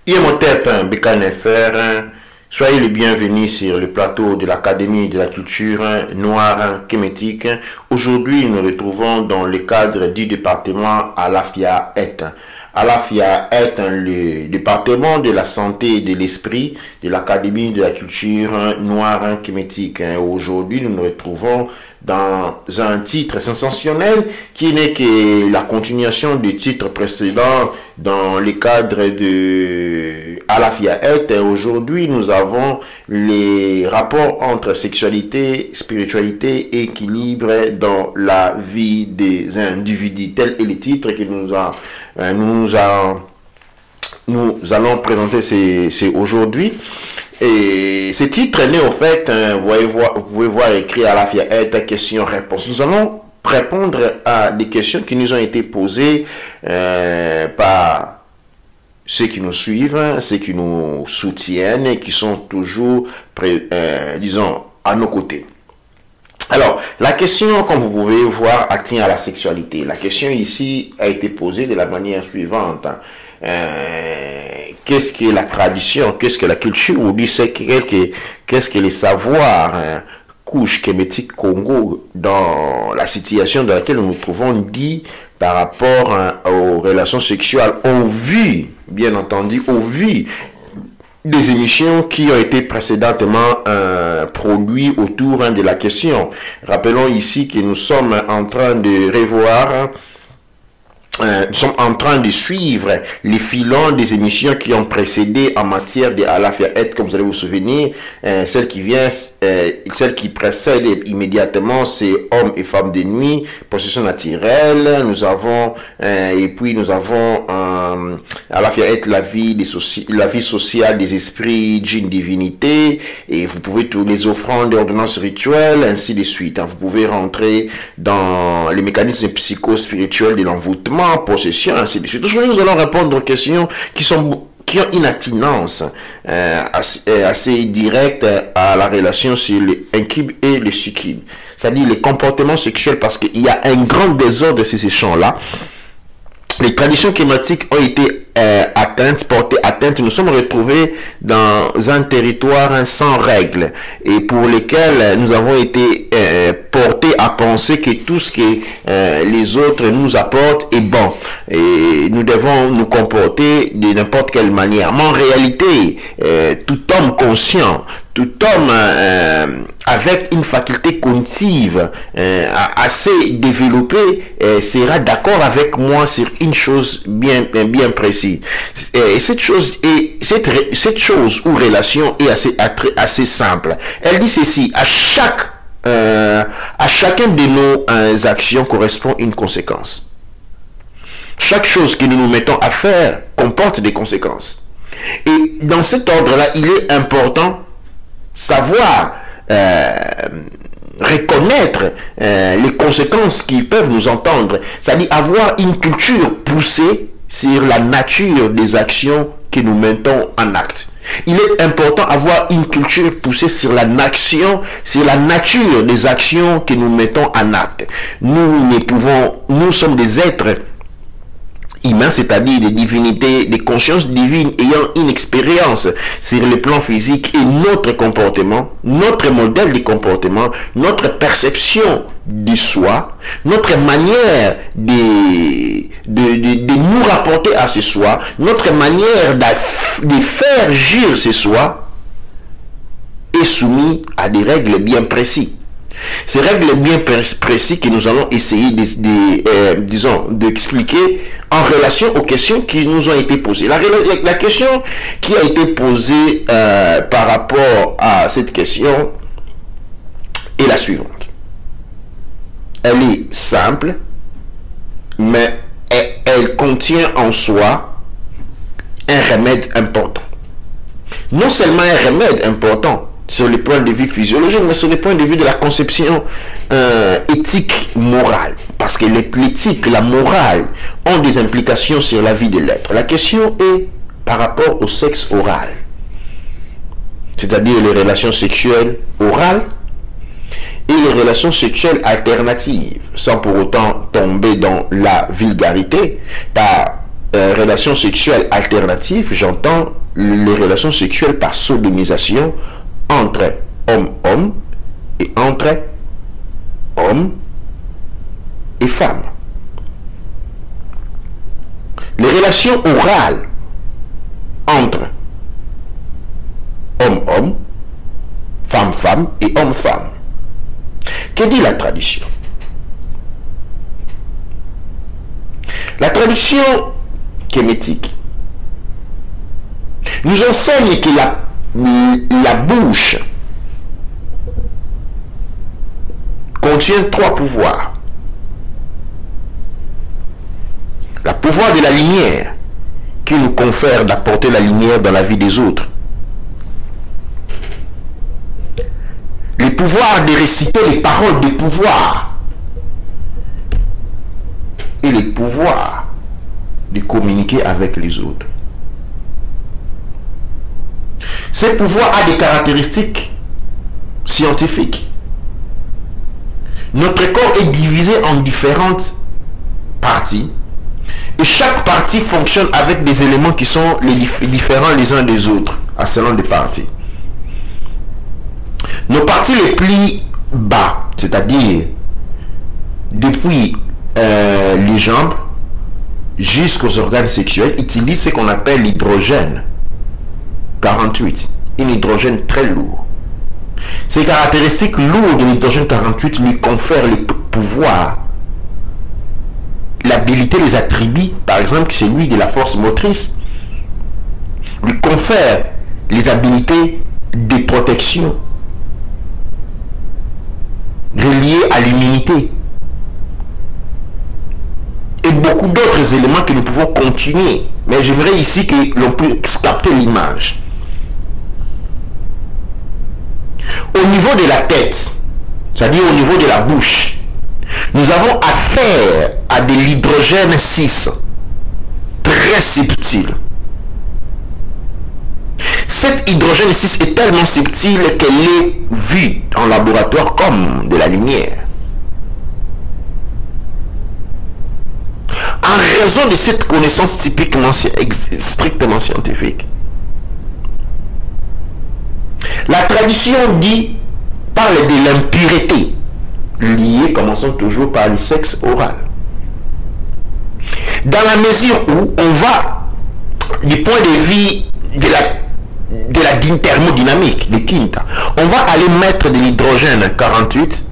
Imhotep Bekanefer, soyez les bienvenus sur le plateau de l'Académie de la culture noire kémétique. Aujourd'hui, nous nous retrouvons dans le cadre du département Alafia-et. Alafia est le département de la santé et de l'esprit de l'Académie de la culture noire kémétique. Aujourd'hui, nous nous retrouvons dans un titre sensationnel qui n'est que la continuation du titre précédent dans le cadre de Alafia-et. Aujourd'hui, nous avons les rapports entre sexualité, spiritualité et équilibre dans la vie des individus. Tel est le titre que nous allons présenter aujourd'hui. Et ce titre est né au fait, vous pouvez voir écrit à Alafia-et, question-réponse. Nous allons répondre à des questions qui nous ont été posées par ceux qui nous suivent, ceux qui nous soutiennent et qui sont toujours, disons, à nos côtés. Alors, la question, comme vous pouvez voir, tient à la sexualité. La question ici a été posée de la manière suivante. Qu'est-ce que la tradition, qu'est-ce que la culture, ou qu'est-ce que les savoirs couche kémétique Congo dans la situation dans laquelle nous nous trouvons dit par rapport aux relations sexuelles au vu, bien entendu, au vu des émissions qui ont été précédentement produites autour de la question. Rappelons ici que nous sommes en train de revoir, nous sommes en train de suivre les filons des émissions qui ont précédé en matière de Alafia-et, comme vous allez vous souvenir. Celle qui précède immédiatement, c'est Hommes et femmes de nuit, possession naturelle. Nous avons et puis nous avons Alafia-et, la vie sociale des esprits, djinn, divinité, et vous pouvez tous les offrandes, ordonnances rituelles, ainsi de suite. Vous pouvez rentrer dans les mécanismes psycho-spirituels de l'envoûtement, possession, ainsi de suite. Aujourd'hui, nous allons répondre aux questions qui ont une attinence assez directe à la relation sur le incube et le succube, c'est-à-dire les comportements sexuels, parce qu'il y a un grand désordre sur ces champs-là. Les traditions kématiques ont été portées atteintes. Nous sommes retrouvés dans un territoire sans règles et pour lesquels nous avons été portés à penser que tout ce que les autres nous apportent est bon et nous devons nous comporter de n'importe quelle manière. Mais en réalité, tout homme conscient, tout homme avec une faculté cognitive assez développée sera d'accord avec moi sur une chose bien précise. Et cette chose ou relation est assez simple. Elle dit ceci: à chacun de nos actions correspond une conséquence. Chaque chose que nous nous mettons à faire comporte des conséquences. Et dans cet ordre-là, il est important savoir reconnaître les conséquences qui peuvent nous entendre, c'est-à-dire avoir une culture poussée sur la nature des actions que nous mettons en acte. Il est important d'avoir une culture poussée sur la nature des actions que nous mettons en acte. Nous sommes des êtres humains, c'est-à-dire des divinités, des consciences divines ayant une expérience sur le plan physique, et notre comportement, notre modèle de comportement, notre perception de soi, notre manière de nous rapporter à ce soi, notre manière de faire agir ce soi est soumis à des règles bien précises. Ces règles bien précises que nous allons essayer d'expliquer en relation aux questions qui nous ont été posées. La question qui a été posée par rapport à cette question est la suivante. Elle est simple, mais elle contient en soi un remède important. Non seulement un remède important sur le point de vue physiologique, mais sur le point de vue de la conception éthique, morale. Parce que l'éthique, la morale ont des implications sur la vie de l'être. La question est par rapport au sexe oral, c'est-à-dire les relations sexuelles orales et les relations sexuelles alternatives, sans pour autant tomber dans la vulgarité, par relations sexuelles alternatives, j'entends les relations sexuelles par sodomisation entre homme-homme et entre hommes et femmes. Les relations orales entre homme-homme, femme-femme et homme-femme. Que dit la tradition? La tradition kémétique nous enseigne que la bouche contient 3 pouvoirs. Le pouvoir de la lumière, qui nous confère d'apporter la lumière dans la vie des autres. Le pouvoir de réciter les paroles de pouvoir. Et le pouvoir de communiquer avec les autres. Ce pouvoir a des caractéristiques scientifiques. Notre corps est divisé en différentes parties. Et chaque partie fonctionne avec des éléments qui sont différents les uns des autres, à selon des parties. Nos parties les plus bas, c'est-à-dire depuis les jambes jusqu'aux organes sexuels, utilisent ce qu'on appelle l'hydrogène 48, un hydrogène très lourd. Ces caractéristiques lourdes de l'hydrogène 48 lui confèrent le pouvoir, l'habilité, les attributs, par exemple celui de la force motrice, lui confère les habilités de protection reliées à l'immunité et beaucoup d'autres éléments que nous pouvons continuer, mais j'aimerais ici que l'on puisse capter l'image. Au niveau de la tête, c'est-à-dire au niveau de la bouche, nous avons affaire à de l'hydrogène 6, très subtil. Cet hydrogène 6 est tellement subtil qu'elle est vue en laboratoire comme de la lumière. En raison de cette connaissance typiquement strictement scientifique, la tradition parle de l'impureté liée, commençons toujours par le sexe oral. Dans la mesure où on va du point de vue de la thermodynamique, de Quinta, on va aller mettre de l'hydrogène 48,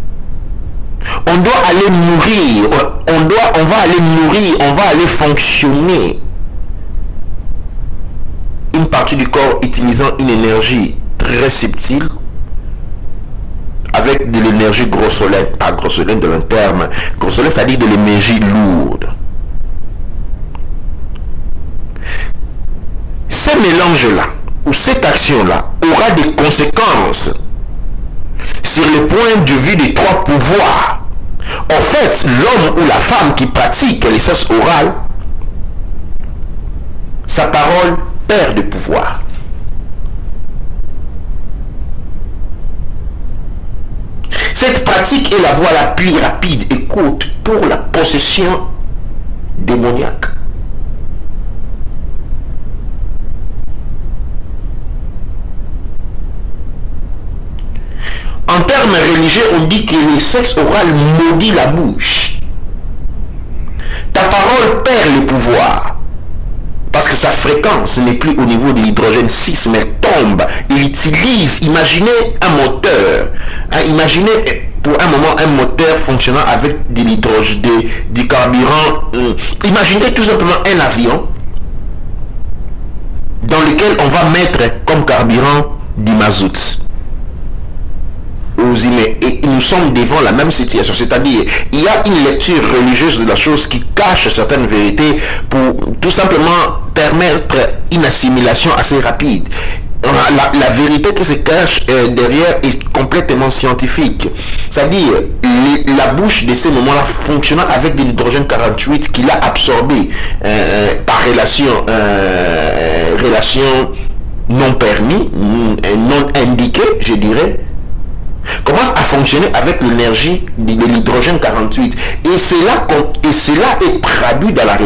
on doit aller nourrir, on va aller nourrir, on va aller fonctionner une partie du corps utilisant une énergie très subtile avec de l'énergie grossolène, pas grossolène de l'un terme, grossolène c'est-à-dire de l'énergie lourde. Ce mélange-là, ou cette action-là, aura des conséquences sur le point de vue des 3 pouvoirs. En fait, l'homme ou la femme qui pratique le sexe oral, sa parole perd de pouvoir. Cette pratique est la voie la plus rapide et courte pour la possession démoniaque. En termes religieux, on dit que le sexe oral maudit la bouche. Ta parole perd le pouvoir. Parce que sa fréquence n'est plus au niveau de l'hydrogène 6, mais tombe. Il utilise, imaginez un moteur. Imaginez pour un moment un moteur fonctionnant avec de l'hydrogène, du carburant. Imaginez tout simplement un avion dans lequel on va mettre comme carburant du mazout. Et nous sommes devant la même situation, c'est-à-dire il y a une lecture religieuse de la chose qui cache certaines vérités pour tout simplement permettre une assimilation assez rapide. La vérité qui se cache derrière est complètement scientifique, c'est-à-dire la bouche de ces moments-là fonctionnant avec de l'hydrogène 48 qu'il a absorbé par relation non permis, non indiquée, je dirais. commence à fonctionner avec l'énergie de l'hydrogène 48. Et cela est traduit dans la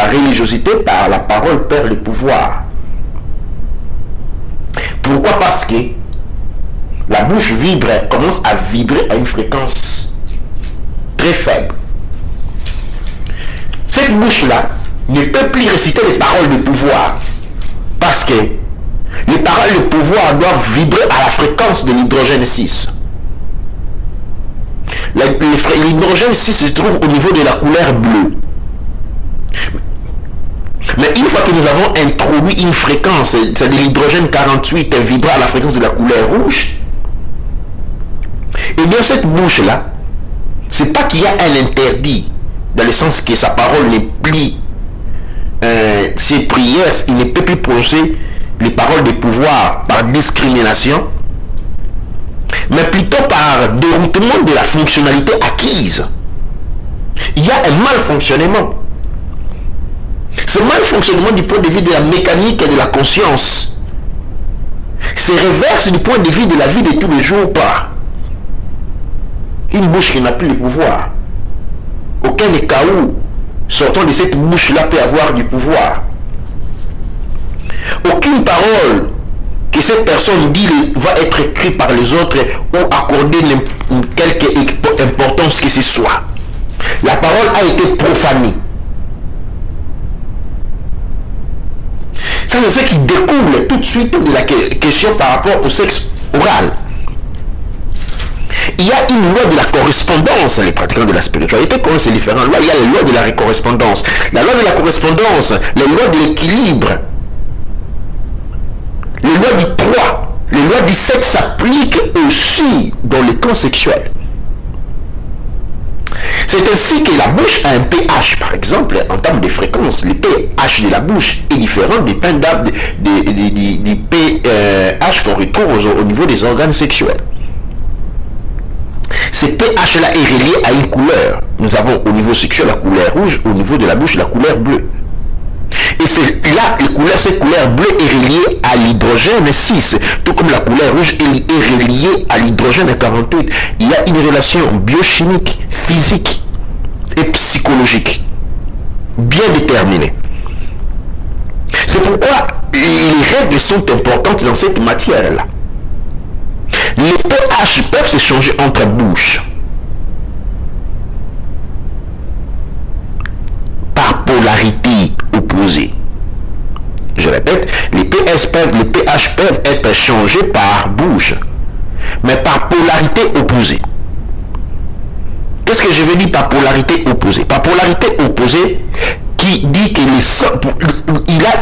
religiosité par la parole perd le pouvoir. Pourquoi? Parce que la bouche commence à vibrer à une fréquence très faible. Cette bouche-là ne peut plus réciter les paroles de pouvoir parce que les paroles de pouvoir doivent vibrer à la fréquence de l'hydrogène 6. L'hydrogène 6 se trouve au niveau de la couleur bleue. Mais une fois que nous avons introduit une fréquence, c'est-à-dire l'hydrogène 48 vibrant à la fréquence de la couleur rouge, et dans cette bouche-là, c'est pas qu'il y a un interdit, dans le sens que sa parole n'est plus, ses prières, il ne peut plus prononcer les paroles de pouvoir par discrimination, mais plutôt par déroutement de la fonctionnalité acquise. Il y a un malfonctionnement. Ce malfonctionnement du point de vue de la mécanique et de la conscience se reverse du point de vue de la vie de tous les jours par une bouche qui n'a plus le pouvoir. Aucun des cas où sortant de cette bouche-là peut avoir du pouvoir. Aucune parole que cette personne dit va être écrite par les autres ou accorder quelque importance que ce soit. La parole a été profanée. Ça, c'est ce qui découle tout de suite de la question par rapport au sexe oral. Il y a une loi de la correspondance, les pratiquants de la spiritualité connaissent ces différentes lois. Il y a les lois de la correspondance. La loi de la correspondance, les lois de l'équilibre, les lois du poids, les lois du sexe s'appliquent aussi dans le camp sexuel. C'est ainsi que la bouche a un pH, par exemple, en termes de fréquence. Le pH de la bouche est différent du pH qu'on retrouve au niveau des organes sexuels. Ce pH-là est relié à une couleur. Nous avons au niveau sexuel la couleur rouge, au niveau de la bouche la couleur bleue. Et c'est là, cette couleur bleue est reliée à l'hydrogène 6, tout comme la couleur rouge est reliée à l'hydrogène 48. Il y a une relation biochimique, physique et psychologique bien déterminée. C'est pourquoi les règles sont importantes dans cette matière-là. Les pH peuvent se changer entre bouches par polarité opposée. Je répète, les pH peuvent être changés par bouche, mais par polarité opposée. Qu'est-ce que je veux dire par polarité opposée? Par polarité opposée, qui dit qu'il y a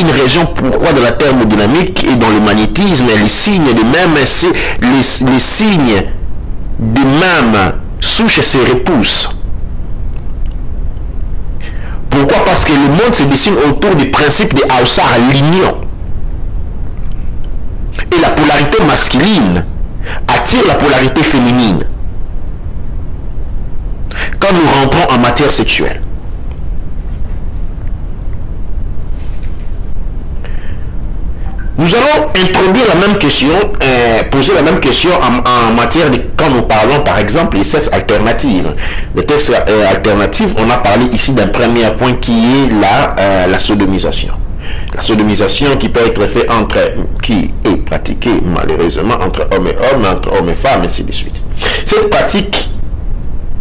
une région, pourquoi dans la thermodynamique et dans le magnétisme, les signes de même, les signes de même souche se repoussent. Pourquoi? Parce que le monde se dessine autour du principe de Haussar, l'union. Et la polarité masculine attire la polarité féminine. Quand nous rentrons en matière sexuelle. Nous allons introduire la même question, poser la même question en matière de, quand nous parlons par exemple des sexes alternatifs. Les sexes alternatifs, on a parlé ici d'un premier point qui est la sodomisation. La sodomisation qui peut être faite qui est pratiquée malheureusement entre hommes et hommes, entre hommes et femmes, et ainsi de suite. Cette pratique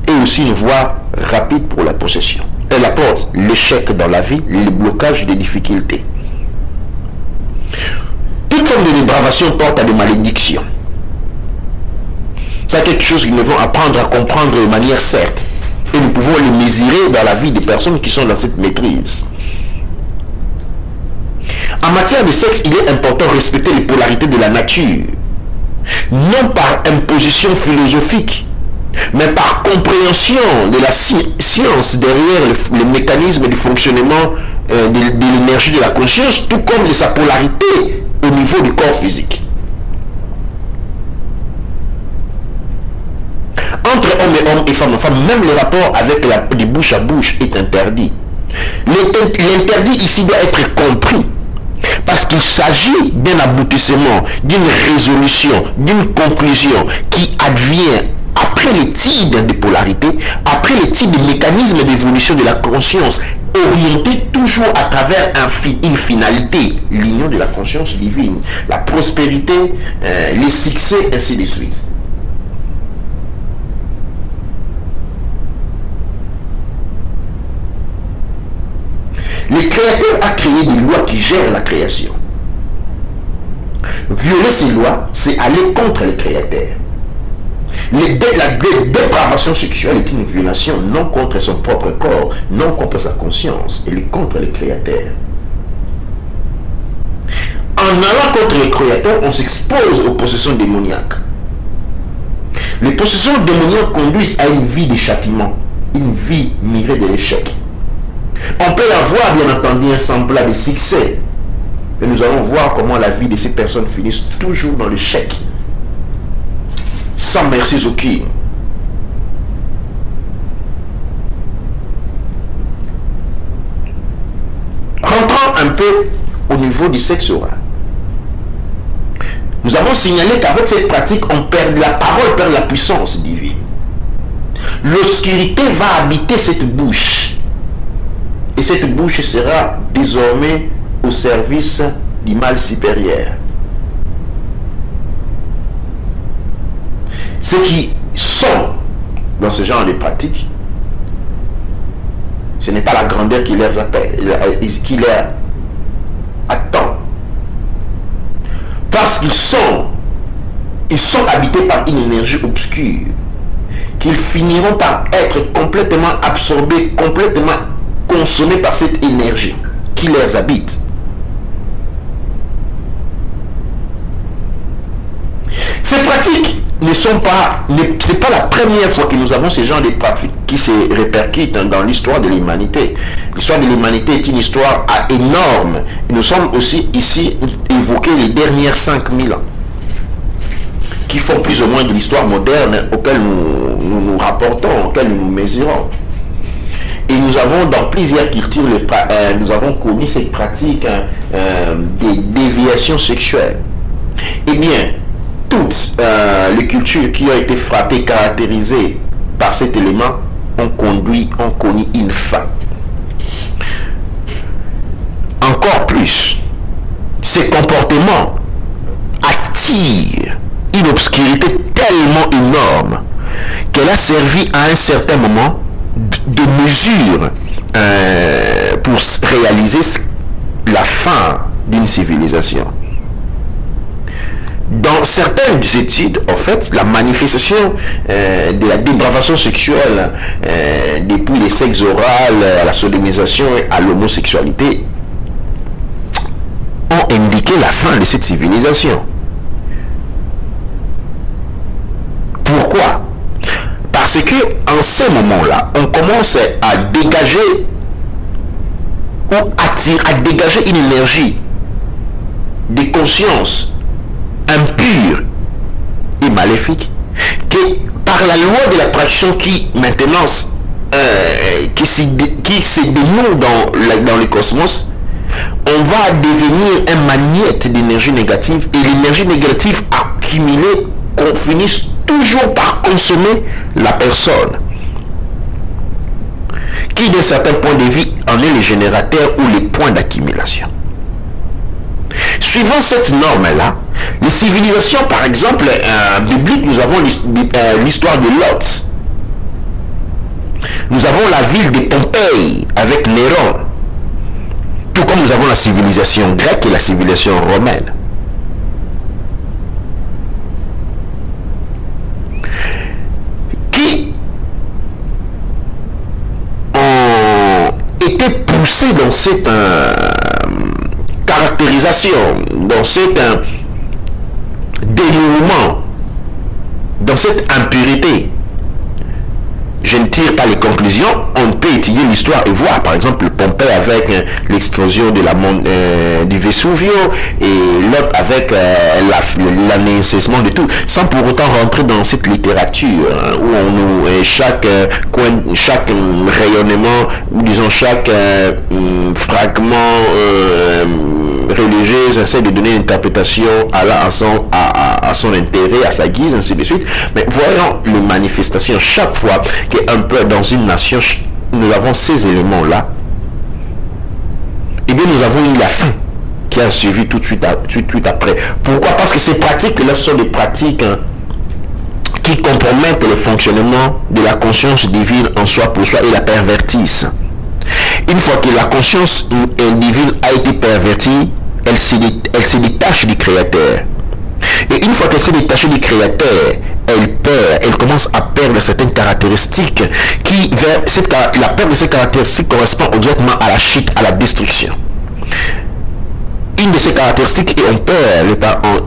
est aussi une voie rapide pour la possession. Elle apporte l'échec dans la vie, le blocage des difficultés. Toute forme de dépravation porte à des malédictions. C'est quelque chose que nous devons apprendre à comprendre de manière certaine. Et nous pouvons les mesurer dans la vie des personnes qui sont dans cette maîtrise. En matière de sexe, il est important de respecter les polarités de la nature. Non par imposition philosophique, mais par compréhension de la science derrière le mécanisme du fonctionnement de l'énergie de la conscience, tout comme de sa polarité au niveau du corps physique. Entre hommes et femmes, même le rapport avec de bouche à bouche est interdit. L'interdit ici doit être compris. Parce parce qu'il s'agit d'un aboutissement, d'une résolution, d'une conclusion qui advient après les tirs de polarité, après les tirs de mécanismes d'évolution de la conscience, orienté toujours à travers une finalité, l'union de la conscience divine, la prospérité, les succès, ainsi de suite. Le Créateur a créé des lois qui gèrent la création. Violer ces lois, c'est aller contre le Créateur. La dépravation sexuelle est une violation non contre son propre corps, non contre sa conscience, elle est contre le Créateur. En allant contre le Créateur, on s'expose aux possessions démoniaques. Les possessions démoniaques conduisent à une vie de châtiment, une vie mirée de l'échec. On peut avoir bien entendu un semblant de succès, mais nous allons voir comment la vie de ces personnes finissent toujours dans l'échec, sans merci aucune. Rentrons un peu au niveau du sexe oral. Nous avons signalé qu'avec cette pratique, la parole perd la puissance divine. L'obscurité va habiter cette bouche. Et cette bouche sera désormais au service du mal supérieur. Ceux qui sont dans ce genre de pratiques, ce n'est pas la grandeur qui leur appelle, qui leur attend. Parce qu'ils sont habités par une énergie obscure, qu'ils finiront par être complètement absorbés, complètement consommés par cette énergie qui les habite. Ces pratiques ne sont pas, c'est pas la première fois que nous avons ce genre de pratiques qui se répercutent dans l'histoire de l'humanité. L'histoire de l'humanité est une histoire énorme. Et nous sommes aussi ici évoqués les dernières 5000 ans, qui font plus ou moins de l'histoire moderne auquel nous rapportons, auquel nous mesurons. Et nous avons dans plusieurs cultures, nous avons connu cette pratique des déviations sexuelles. Eh bien, toutes les cultures qui ont été frappées, caractérisées par cet élément, ont connu une fin. Encore plus, ces comportements attirent une obscurité tellement énorme qu'elle a servi à un certain moment de mesure pour réaliser la fin d'une civilisation. Dans certaines études, en fait, la manifestation de la dépravation sexuelle depuis les sexes oraux à la sodomisation et à l'homosexualité ont indiqué la fin de cette civilisation. Pourquoi? Parce que en ces moments-là, on commence à dégager ou à dégager une énergie de conscience impure et maléfique, que par la loi de l'attraction qui maintenant qui se dénoue dans le cosmos, on va devenir un magnète d'énergie négative, et l'énergie négative accumulée qu'on finisse toujours par consommer la personne, qui d'un certain point de vue en est le générateur ou les points d'accumulation. Suivant cette norme-là, les civilisations, par exemple, bibliques, nous avons l'histoire de Lot. Nous avons la ville de Pompéi avec Néron. Tout comme nous avons la civilisation grecque et la civilisation romaine. Qui ont été poussés dans cette caractérisation, dans cet dénouement, dans cette impurité. Je ne tire pas les conclusions, on peut étudier l'histoire et voir, par exemple, Pompée avec l'explosion de du Vesuvio, et l'autre avec l'anéantissement de tout, sans pour autant rentrer dans cette littérature où chaque rayonnement, ou disons chaque fragment religieuse essaie de donner une interprétation à son intérêt, à sa guise, ainsi de suite. Mais voyons les manifestations. Chaque fois qu'un peuple dans une nation, nous avons ces éléments-là, et bien nous avons eu la fin qui a suivi tout de suite après. Pourquoi? Parce que ces pratiques-là sont des pratiques qui compromettent le fonctionnement de la conscience divine en soi pour soi et la pervertissent. Une fois que la conscience divine a été pervertie, elle se détache du Créateur. Et une fois qu'elle s'est détachée du Créateur, elle commence à perdre certaines caractéristiques la perte de ces caractéristiques correspond directement à la chute, à la destruction. Une de ces caractéristiques, et on perd,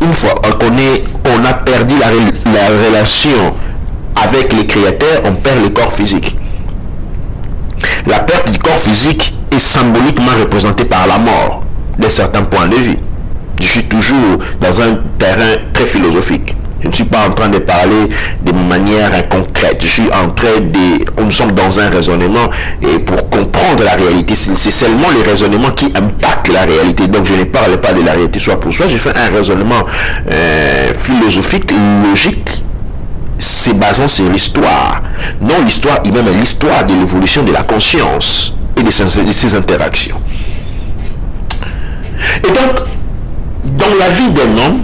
une fois qu'on a perdu la relation avec le Créateur, on perd le corps physique. La perte du corps physique est symboliquement représentée par la mort de certains points de vue. Je suis toujours dans un terrain très philosophique. Je ne suis pas en train de parler de manière concrète. Je suis en train de... Nous sommes dans un raisonnement et pour comprendre la réalité, c'est seulement les raisonnements qui impactent la réalité. Donc je ne parle pas de la réalité soit pour soi. J'ai fait un raisonnement philosophique, logique, se basant sur l'histoire. Non l'histoire humaine, mais l'histoire de l'évolution de la conscience et de ses interactions. Et donc, dans la vie d'un homme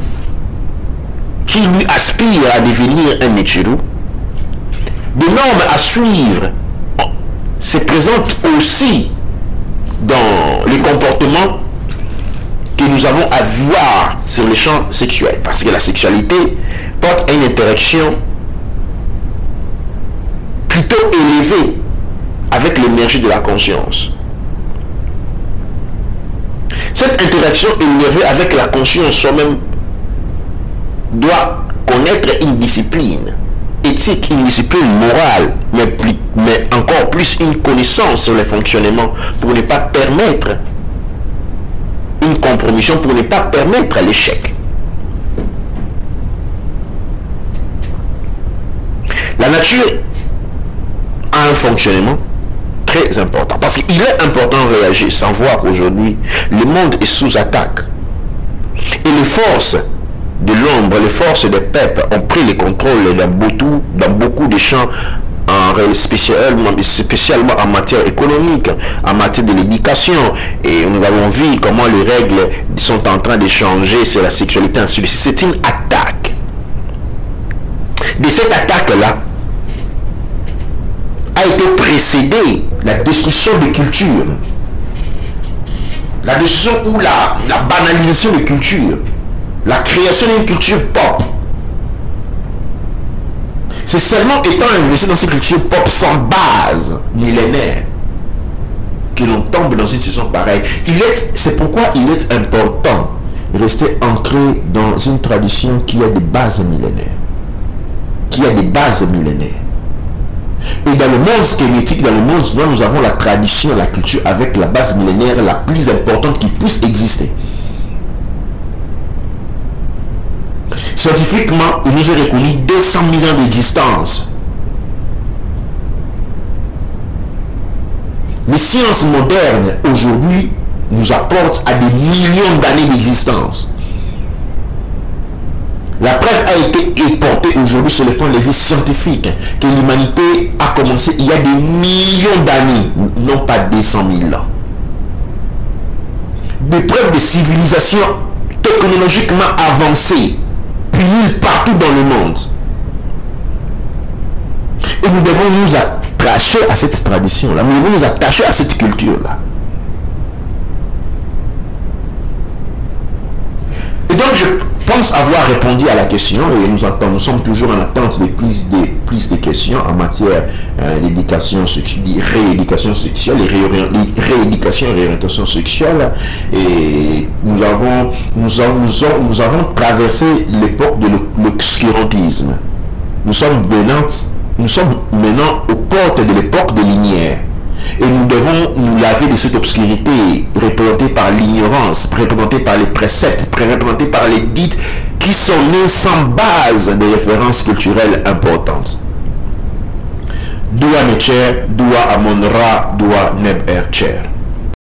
qui lui aspire à devenir un Nichiru, des normes à suivre se présentent aussi dans les comportements que nous avons à voir sur le champ sexuel. Parce que la sexualité porte à une interaction plutôt élevée avec l'énergie de la conscience. Cette interaction élevée avec la conscience soi-même doit connaître une discipline éthique, une discipline morale, mais encore plus une connaissance sur le fonctionnement pour ne pas permettre une compromission, pour ne pas permettre l'échec. La nature a un fonctionnement très important, parce qu'il est important de réagir sans voir qu'aujourd'hui le monde est sous attaque et les forces de l'ombre, les forces des peuples ont pris le contrôle dans beaucoup de champs, spécialement en matière économique, en matière de l'éducation, et nous avons vu comment les règles sont en train de changer sur la sexualité. C'est une attaque. De cette attaque-là a été précédée la destruction de cultures, la destruction ou la banalisation de culture, la création d'une culture pop. C'est seulement étant investi dans ces cultures pop sans base millénaire que l'on tombe dans une situation pareille. C'est pourquoi il est important de rester ancré dans une tradition qui a des bases millénaires. Et dans le monde squelettique, dans le monde, nous avons la tradition, la culture avec la base millénaire la plus importante qui puisse exister. Scientifiquement, il nous est reconnu 200 000 ans d'existence. Les sciences modernes, aujourd'hui, nous apportent à des millions d'années d'existence. La preuve a été portée aujourd'hui sur le point de vue scientifique que l'humanité a commencé il y a des millions d'années, non pas 200 000 ans. Des preuves de civilisation technologiquement avancée pullulent partout dans le monde. Et nous devons nous attacher à cette tradition-là, nous devons nous attacher à cette culture-là. Et donc je pense avoir répondu à la question et nous sommes toujours en attente de plus de questions en matière d'éducation sexuelle, rééducation sexuelle, rééducation et réorientation sexuelle. Et nous avons traversé l'époque de l'obscurantisme. Nous sommes maintenant aux portes de l'époque des Lumières. Et nous devons nous laver de cette obscurité représentée par l'ignorance, représentée par les préceptes, représentée par les dites qui sont nés sans base de références culturelles importantes. Dua Necher, Dua Amonra, Dua Neb Ercher.